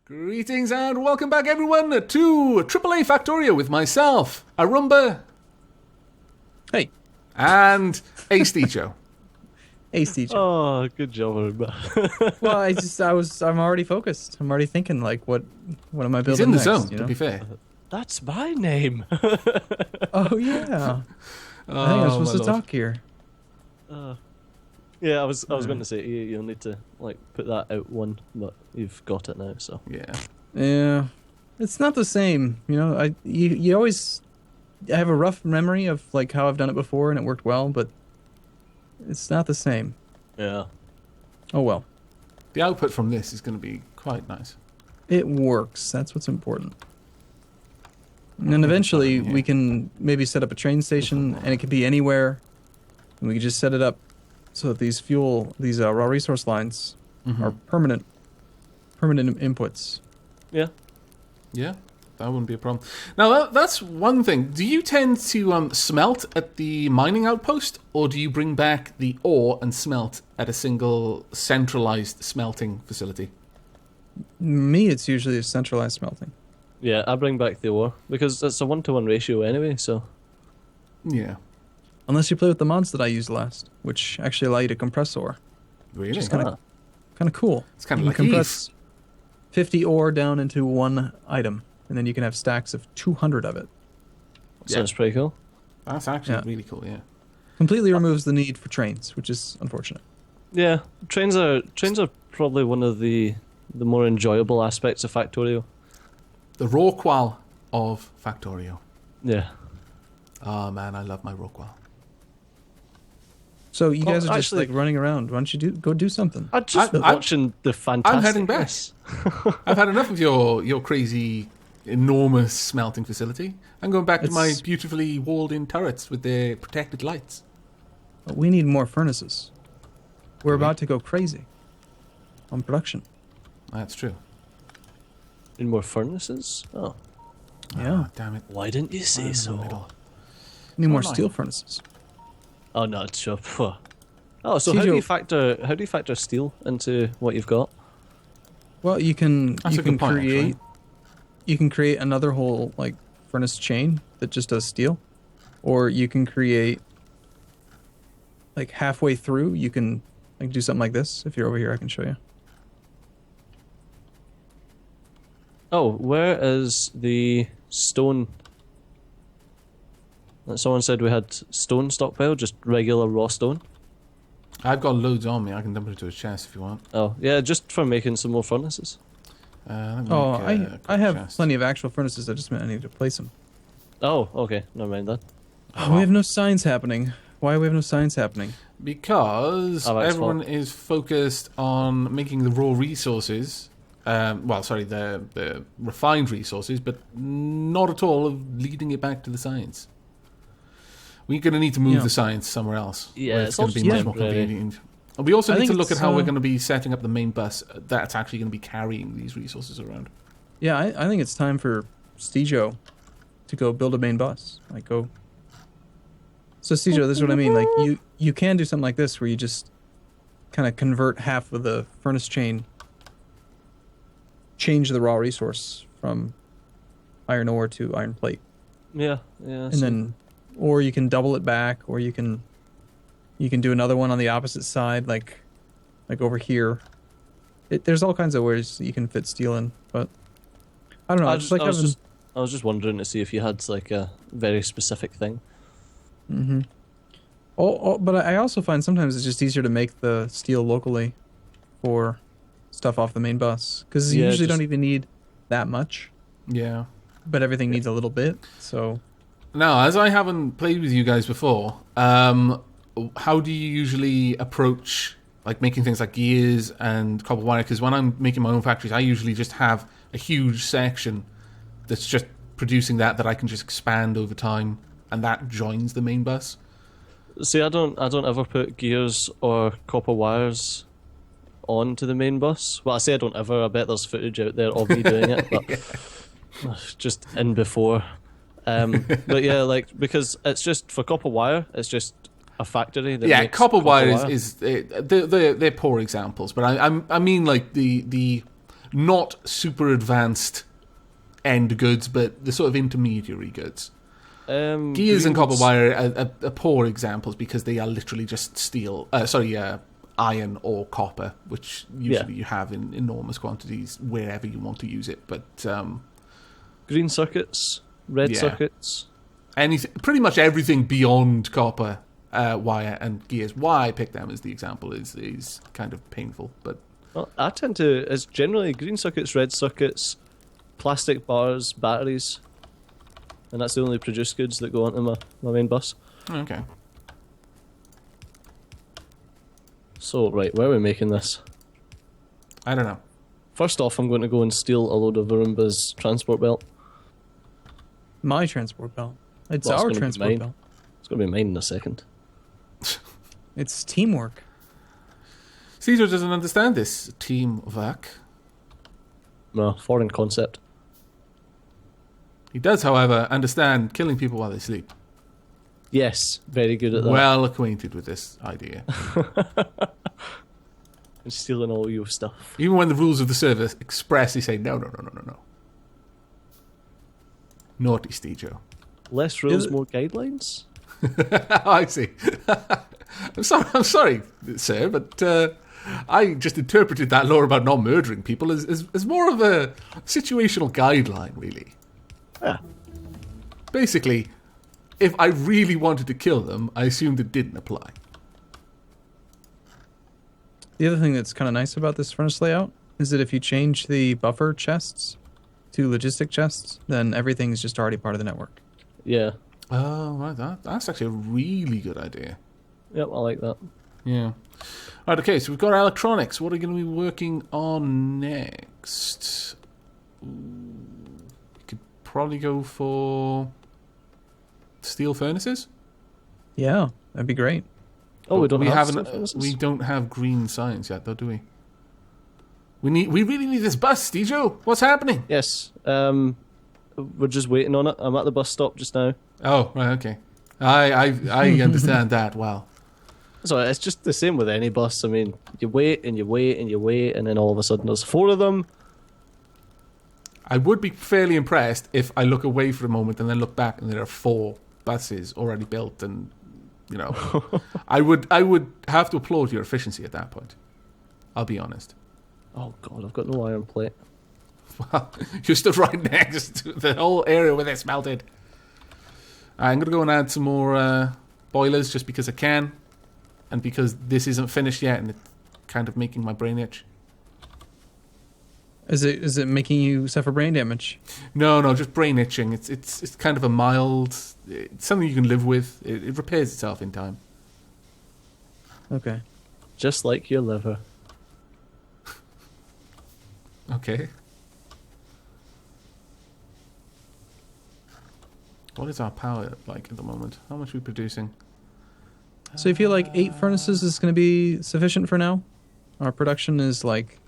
Greetings and welcome back, everyone, to AAA Factorio with myself, Arumba. Hey. And Ace Ticho. Ace teacher. Oh, good job, Arumba. Well, I'm already focused. I'm already thinking, like, what am I building He's in the next, zone, you know? to be fair. That's my name. Oh, yeah. I think I'm supposed to talk here. Yeah, I was going to say you'll need to put that out one, but you've got it now, so Yeah. Yeah. It's not the same, you know. You always have a rough memory of, like, how I've done it before and it worked well, but it's not the same. yeah. Oh, well. The output from this is going to be quite nice. It works. That's what's important. And then eventually we can maybe set up a train station, and it could be anywhere. And we can just set it up so that these raw resource lines are permanent inputs. Yeah. Yeah, that wouldn't be a problem. Now, that's one thing. Do you tend to smelt at the mining outpost, or do you bring back the ore and smelt at a single centralized smelting facility? Me, it's usually a centralized smelting. Yeah, I bring back the ore because it's a 1-to-1 ratio anyway, so Yeah. Unless you play with the mods that I used last, which actually allow you to compress ore. Really? Which is kind of cool. It's kind of You like can compress 50 ore down into one item, and then you can have stacks of 200 of it. sounds pretty cool. That's actually really cool, yeah. Completely removes the need for trains, which is unfortunate. Yeah, trains are probably one of the more enjoyable aspects of Factorio. The Rorqual of Factorio. Yeah. Oh, man, I love my Rorqual. So you guys are just actually- like running around. Why don't you go do something? I'm just watching the fantastic. I'm heading back. I've had enough of your crazy, enormous smelting facility. I'm going back to my beautifully walled-in turrets with their protected lights. We need more furnaces. We're about to go crazy on production. That's true. Need more furnaces? Oh, Yeah. Ah, damn it. why didn't you say I'm in the so? middle. Need more annoying. steel furnaces. Oh no, it's sure. Oh, so how do you factor steel into what you've got? Well, you can That's you a can good point, create actually. you can create another whole like furnace chain that just does steel, or you can create like halfway through you can like do something like this. If you're over here, I can show you. Oh, where is the stone? Someone said we had stone stockpile, just regular raw stone. I've got loads on me. I can dump it into a chest if you want. Oh, yeah, just for making some more furnaces. Let me Oh, make a I quick have chest. plenty of actual furnaces. I just meant I need to place them. Oh, okay, never mind that. Oh, we have no signs happening. Why do we have no signs happening? Because Oh, that's everyone fault. is focused on making the raw resources. The refined resources, but not at all of leading it back to the science. We're going to need to move the science somewhere else. Yeah, where it's it's going to be also much more temporary. convenient. And we also I need to think look at it's, how we're going to be setting up the main bus that's actually going to be carrying these resources around. Yeah, I think it's time for Stejo to go build a main bus. Like go. So Stejo, this is what I mean. Like you can do something like this where you just kind of convert half of the furnace chain, change the raw resource from iron ore to iron plate, Yeah. and then, or you can double it back, or you can do another one on the opposite side, like over here. There's all kinds of ways you can fit steel in, but I don't know. I was just wondering to see if you had like a very specific thing. Mm-hmm. But I also find sometimes it's just easier to make the steel locally for stuff off the main bus, because you usually don't even need that much, Yeah. but everything needs a little bit. So Now, as I haven't played with you guys before, how do you usually approach like making things like gears and copper wire? Because when I'm making my own factories, I usually just have a huge section that's just producing that I can just expand over time, and that joins the main bus. See, I don't ever put gears or copper wires onto the main bus. Well, I say I don't ever. I bet there's footage out there of me doing it, but just in before. But yeah, like because it's just for copper wire, it's just a factory that makes copper wire is they're poor examples, but I mean like the not super advanced end goods, but the sort of intermediary goods. Gears and copper wire are poor examples because they are literally just steel. Iron or copper, which usually you have in enormous quantities wherever you want to use it. But green circuits, red circuits, pretty much everything beyond copper wire and gears. Why I pick them as the example is kind of painful, but well, I tend to. It's generally green circuits, red circuits, plastic bars, batteries, and that's the only produced goods that go onto my main bus. Okay. So, right, where are we making this? I don't know. First off, I'm going to go and steal a load of Varumba's transport belt. My transport belt. It's Well, it's our gonna be transport mine. belt. It's going to be mine in a second. It's teamwork. Caesar doesn't understand this teamwork. No, foreign concept. He does, however, understand killing people while they sleep. Yes, very good at that. Well acquainted with this idea. And stealing all your stuff. Even when the rules of the service expressly say no. Naughty Stejo. Less rules, more guidelines? I see. I'm sorry, sir, but I just interpreted that law about not murdering people as more of a situational guideline, really. Yeah. Basically, if I really wanted to kill them, I assumed it didn't apply. The other thing that's kind of nice about this furnace layout is that if you change the buffer chests to logistic chests, then everything's just already part of the network. Yeah. Oh, right, that's actually a really good idea. Yep, I like that. Yeah. Right, okay, so we've got electronics. What are we going to be working on next? We could probably go for steel furnaces. Yeah, that'd be great. Oh, we don't have haven't. steel furnaces? We don't have green science yet, though, do we? We really need this bus, Stejo. What's happening? Yes. We're just waiting on it. I'm at the bus stop just now. Oh, right, okay. I understand that well. So it's just the same with any bus. I mean, you wait and you wait and you wait, and then all of a sudden there's 4 of them. I would be fairly impressed if I look away for a moment and then look back and there are 4 buses already built, and I would have to applaud your efficiency at that point. I'll be honest. Oh god, I've got no iron plate. Well, you stood right next to the whole area where they smelted. I'm gonna go and add some more boilers just because I can, and because this isn't finished yet, and it's kind of making my brain itch. Is it making you suffer brain damage? No, just brain itching. It's kind of a mild. It's something you can live with. It repairs itself in time. Okay. Just like your liver. Okay. What is our power like at the moment? How much are we producing? So you feel like 8 furnaces is going to be sufficient for now? Our production is like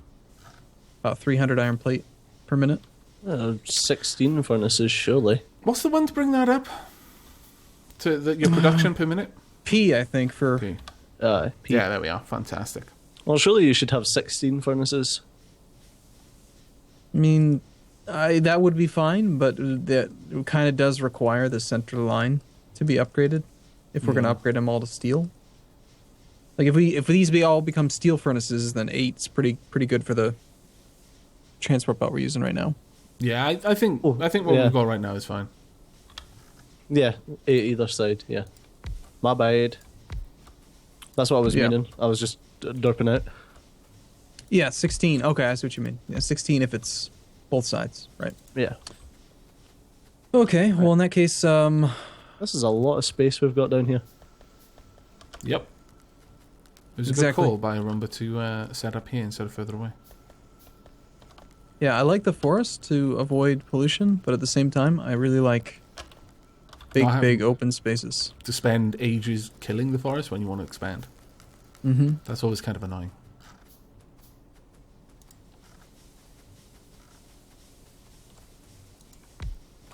about 300 iron plate per minute. 16 furnaces, surely. What's the one to bring that up? To your production per minute? P, I think, for... P. P. Yeah, there we are. Fantastic. Well, surely you should have 16 furnaces. I mean, that would be fine, but that kind of does require the central line to be upgraded if we're going to upgrade them all to steel. Like if these all become steel furnaces, then 8's pretty good for the transport belt we're using right now. Yeah, I think what we've got right now is fine. Yeah, either side. Yeah, my bad. That's what I was meaning. I was just derping out. Yeah, 16. Okay, I see what you mean. Yeah, 16 if it's both sides, right? Yeah. Okay, well in that case, this is a lot of space we've got down here. Yep. It was a good call by Rumba to set up here instead of further away. Yeah, I like the forest to avoid pollution, but at the same time, I really like big open spaces. To spend ages killing the forest when you want to expand. Mm-hmm. That's always kind of annoying.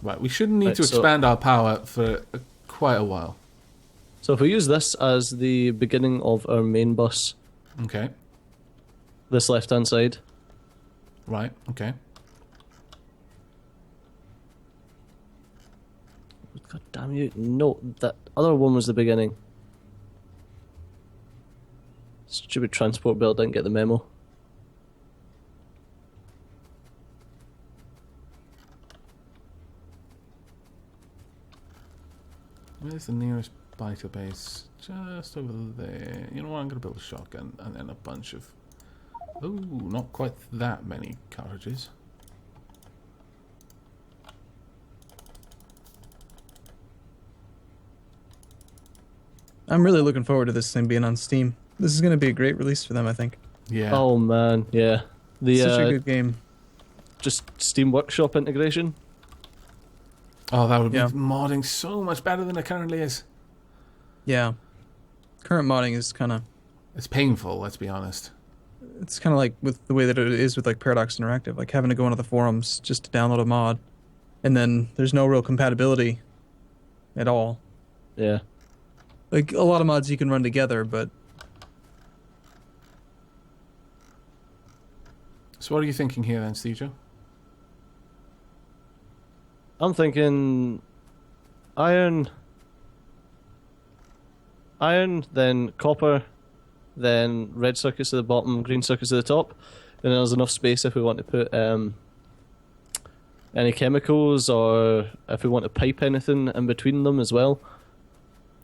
Right, we shouldn't need to expand our power for quite a while. So if we use this as the beginning of our main bus, Okay. this left-hand side, Right. Okay. God damn you! No, that other one was the beginning. Stupid transport bill didn't get the memo. Where's the nearest biter base? Just over there. You know what? I'm going to build a shotgun and then a bunch of... Oh, not quite that many cartridges. I'm really looking forward to this thing being on Steam. This is going to be a great release for them, I think. Yeah. Oh man, yeah. The Such a good game. just Steam Workshop integration. Oh, that would Yeah. make modding so much better than it currently is. Yeah. Current modding is kind of... It's painful, let's be honest. It's kind of like with the way that it is with like Paradox Interactive, like having to go onto the forums just to download a mod, and then there's no real compatibility at all. Yeah. Like a lot of mods you can run together, but So what are you thinking here then, Steve? I'm thinking iron, then copper, then red circuits at the bottom, green circuits at the top, and then there's enough space if we want to put any chemicals or if we want to pipe anything in between them as well.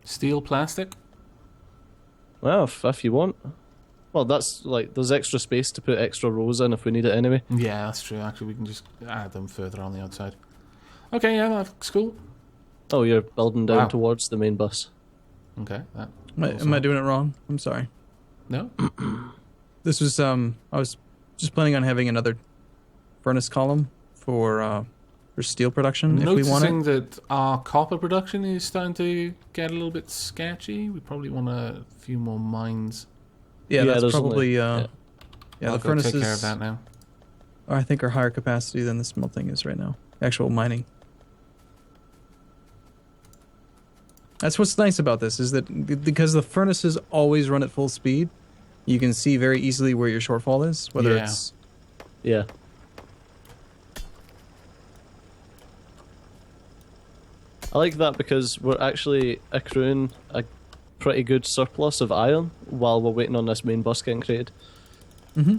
Steel, plastic? Well, if you want. Well, that's like there's extra space to put extra rows in if we need it anyway. Yeah, that's true. Actually, we can just add them further on the outside. Okay, yeah, that's cool. Oh, you're building down Wow. towards the main bus. Okay, that. am I doing it wrong? I'm sorry. No? This was I was just planning on having another furnace column for steel production if we want Noticing it. that our copper production is starting to get a little bit sketchy. We probably want a few more mines. Yeah, that's there's probably only- yeah, I'll the go furnaces take care of that now. I think are higher capacity than the smelting is right now. Actual mining. That's what's nice about this is that because the furnaces always run at full speed, you can see very easily where your shortfall is, whether Yeah. it's Yeah. I like that because we're actually accruing a pretty good surplus of iron while we're waiting on this main bus getting created. mm-hmm.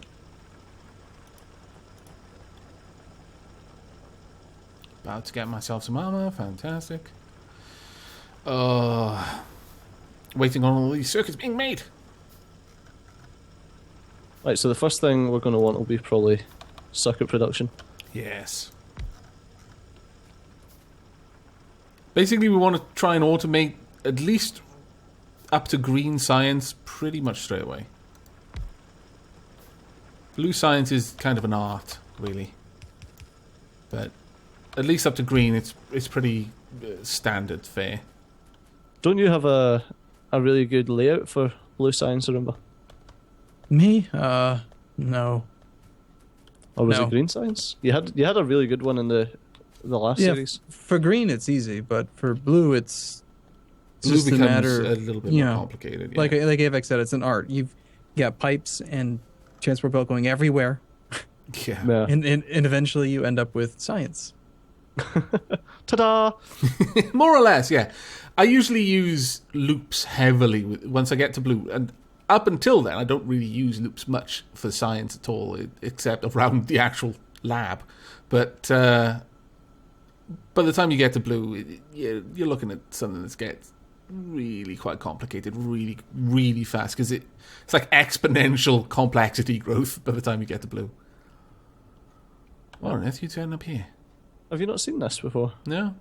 About to get myself some armor. Fantastic. Waiting on all these circuits being made. Right, so the first thing we're going to want will be probably circuit production. Yes. Basically, we want to try and automate at least up to green science pretty much straight away. Blue science is kind of an art, really. But at least up to green, it's pretty standard fare. Don't you have a really good layout for blue science, remember? Me? No. Or was No. it green science? You had a really good one in the last Yeah, series. for green it's easy, but for blue it's Blue just a becomes matter, a little bit you more know, complicated. Yeah. like Avex said, it's an art. You've got pipes and transport belt going everywhere, yeah. Yeah. and eventually you end up with science. Ta-da! More or less, yeah. I usually use loops heavily once I get to blue, and up until then, I don't really use loops much for science at all, except around the actual lab. But by the time you get to blue, you're looking at something that gets really quite complicated, really, really fast, because it's like exponential complexity growth by the time you get to blue. What on earth are you turning up here? Have you not seen this before? No?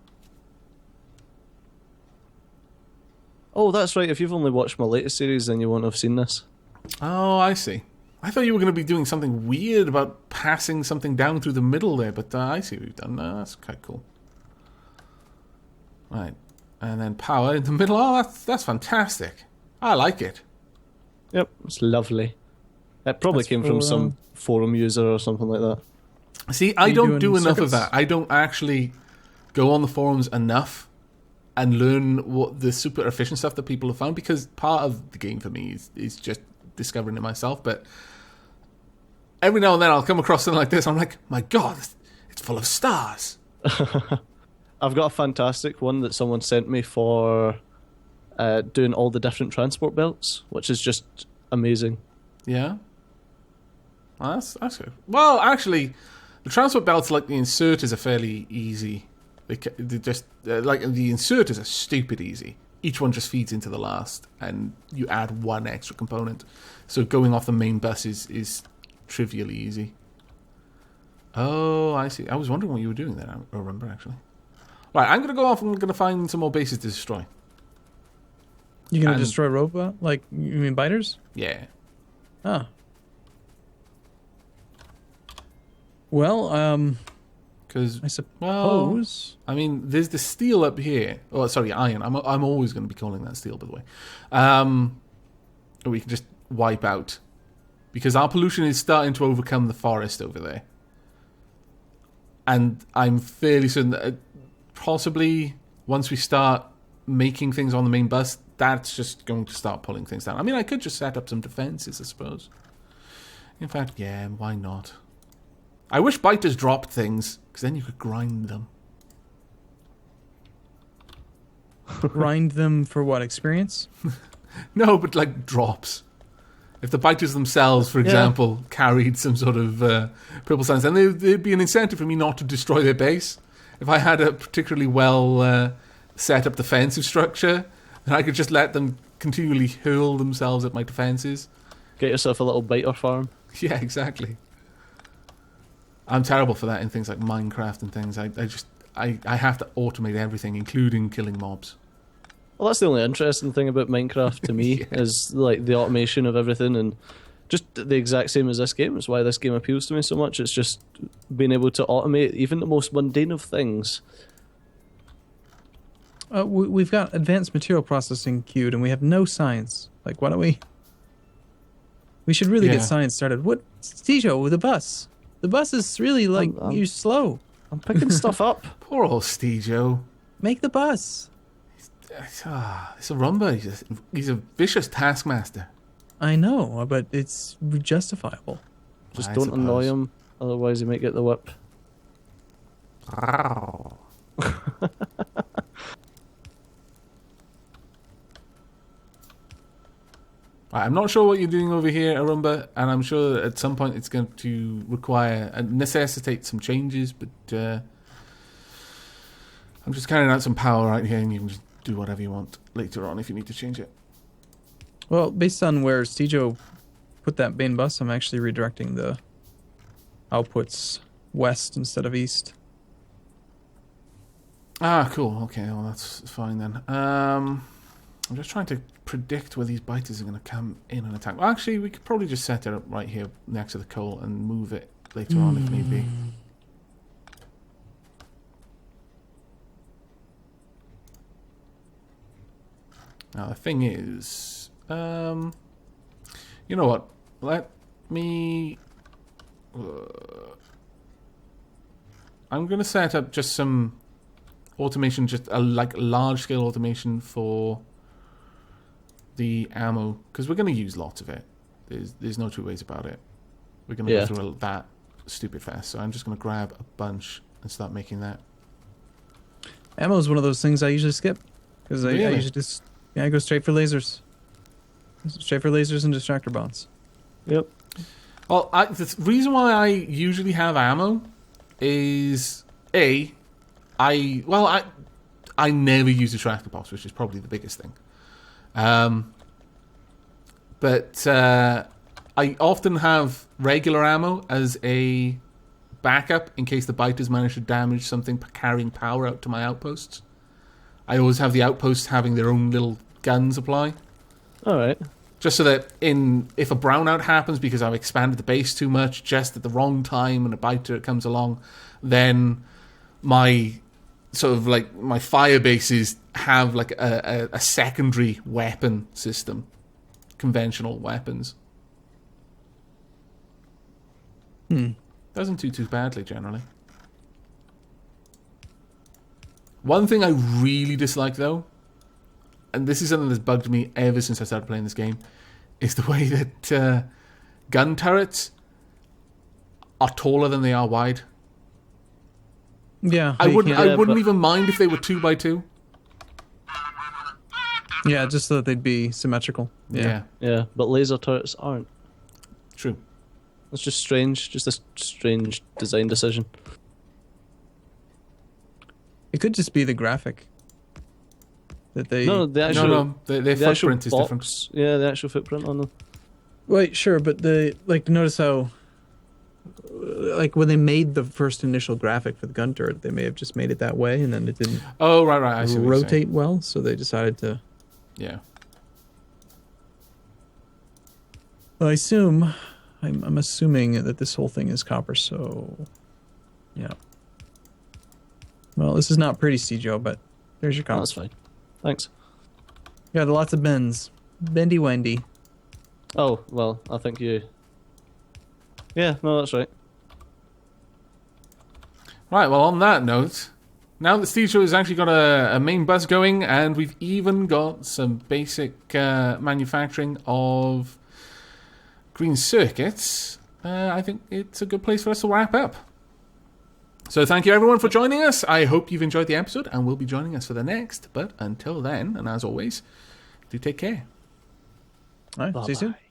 Oh, that's right. If you've only watched my latest series, then you won't have seen this. Oh, I see. I thought you were going to be doing something weird about passing something down through the middle there, but I see what you've done. That's quite cool. Right. And then power in the middle. Oh, that's fantastic. I like it. Yep, it's lovely. It probably That's came from for, some forum user or something like that. See, I you don't doing do enough of circuits? that. I don't actually go on the forums enough and learn what the super efficient stuff that people have found, because part of the game for me is just discovering it myself. But every now and then I'll come across something like this. I'm like, my God, it's full of stars. I've got a fantastic one that someone sent me for doing all the different transport belts, which is just amazing. Yeah. Well, that's good. Well, actually, the transport belts, like the inserters, are fairly easy. They just like the inserters are stupid easy. Each one just feeds into the last, and you add one extra component. So going off the main bus is trivially easy. Oh, I see. I was wondering what you were doing there. I remember, actually. Right, I'm going to go off and I'm going to find some more bases to destroy. You're going to destroy robot? Like, you mean biters? Yeah. Ah. Well, because I suppose. I mean, there's the steel up here. Oh, sorry, iron. I'm always going to be calling that steel, by the way. We can just wipe out because our pollution is starting to overcome the forest over there, and I'm fairly certain that possibly once we start making things on the main bus, that's just going to start pulling things down. I mean, I could just set up some defenses, I suppose. In fact, yeah, why not? I wish biters dropped things, because then you could grind them. Grind them for what, experience? No, but like drops. If the biters themselves, for example, carried some sort of purple science, then there'd be an incentive for me not to destroy their base. If I had a particularly well set up defensive structure, then I could just let them continually hurl themselves at my defenses. Get yourself a little biter farm. Yeah, exactly. I'm terrible for that in things like Minecraft and things. I have to automate everything, including killing mobs. Well, that's the only interesting thing about Minecraft to me is like the automation of everything, and just the exact same as this game. It's why this game appeals to me so much. It's just being able to automate even the most mundane of things. We've got advanced material processing queued, and we have no science. Like, why don't we? We should really get science started. What, Stijo, the bus? The bus is really like you're slow. I'm picking stuff up. Poor old Stijo. Make the bus. It's a rumba. He's a vicious taskmaster. I know, but it's justifiable. Just don't annoy him, otherwise he might get the whip. I'm not sure what you're doing over here, Arumba, and I'm sure at some point it's going to require and necessitate some changes, but I'm just carrying out some power right here, and you can just do whatever you want later on if you need to change it. Well, based on where Stijo put that main bus, I'm actually redirecting the outputs west instead of east. Ah, cool. Okay, well, that's fine then. I'm just trying to predict where these biters are going to come in and attack. Well, actually, we could probably just set it up right here next to the coal and move it later on if need be. Now, the thing is, you know what? Let me... I'm going to set up just some automation, just a large-scale automation for the ammo, because we're going to use lots of it. There's no two ways about it. We're going to go through that stupid fast, so I'm just going to grab a bunch and start making that. Ammo is one of those things I usually skip, because I usually just... I go straight for lasers. Straight for lasers and distractor bombs. Yep. Well, the reason why I usually have ammo is I never use distractor bombs, which is probably the biggest thing. But I often have regular ammo as a backup in case the biters manage to damage something carrying power out to my outposts. I always have the outposts having their own little gun supply. All right. Just so that if a brownout happens because I've expanded the base too much just at the wrong time and a biter comes along, then my sort of like my fire bases have like a secondary weapon system. Conventional weapons. Doesn't do too badly generally. One thing I really dislike, though, and this is something that's bugged me ever since I started playing this game, is the way that gun turrets are taller than they are wide. Yeah. I you wouldn't. can't- I wouldn't even mind if they were 2x2. Yeah, just so that they'd be symmetrical. Yeah. Yeah, but laser turrets aren't. True. It's just strange. Just a strange design decision. It could just be the graphic that they. No, the actual, No, their the actual footprint is different. box, yeah, the actual footprint on them. Wait, sure, but notice how, like when they made the first initial graphic for the gun turret, they may have just made it that way, and then it didn't Oh, right. I see what you're saying. rotate well, so they decided to. Yeah. Well, I'm assuming that this whole thing is copper, so yeah. Well, this is not pretty, Joe, but there's your Oh, copper. that's fine. Thanks. Got lots of bends, bendy wendy. Oh, well, I think you... Yeah, no, that's right. Right, well, on that note, now that Steve Show has actually got a main bus going, and we've even got some basic manufacturing of green circuits, I think it's a good place for us to wrap up. So thank you, everyone, for joining us. I hope you've enjoyed the episode, and will be joining us for the next. But until then, and as always, do take care. All right, see you soon. Bye-bye.